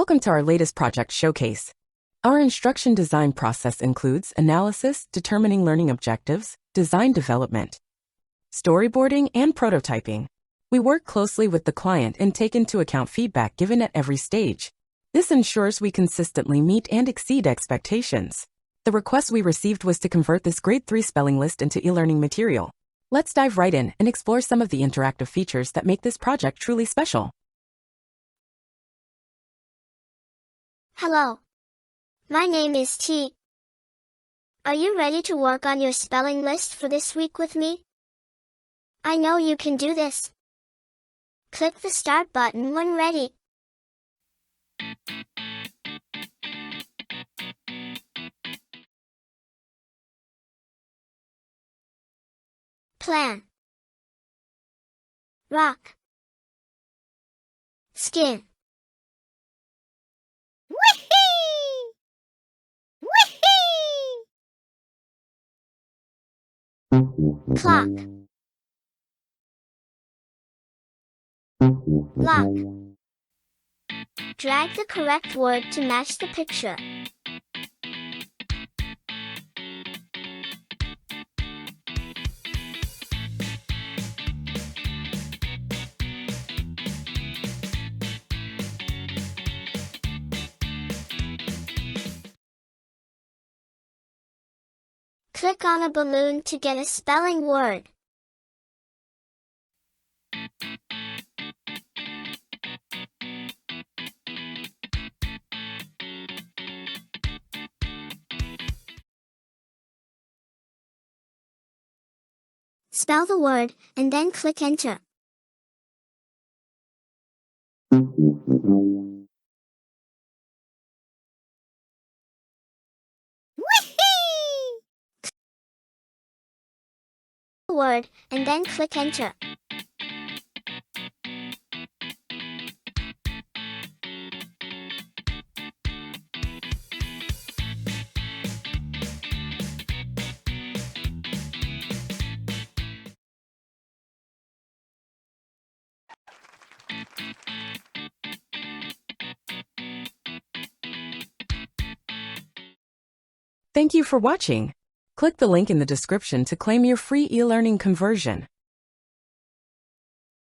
Welcome to our latest project showcase. Our instruction design process includes analysis, determining learning objectives, design development, storyboarding, and prototyping. We work closely with the client and take into account feedback given at every stage. This ensures we consistently meet and exceed expectations. The request we received was to convert this Grade 3 spelling list into e-learning material. Let's dive right in and explore some of the interactive features that make this project truly special. Hello. My name is T. Are you ready to work on your spelling list for this week with me? I know you can do this. Click the Start button when ready. Plan. Rock. Skin. Clock. Lock. Drag the correct word to match the picture. Click on a balloon to get a spelling word. Spell the word, and then click Enter. Word, and then click Enter. Thank you for watching. Click the link in the description to claim your free e-learning conversion.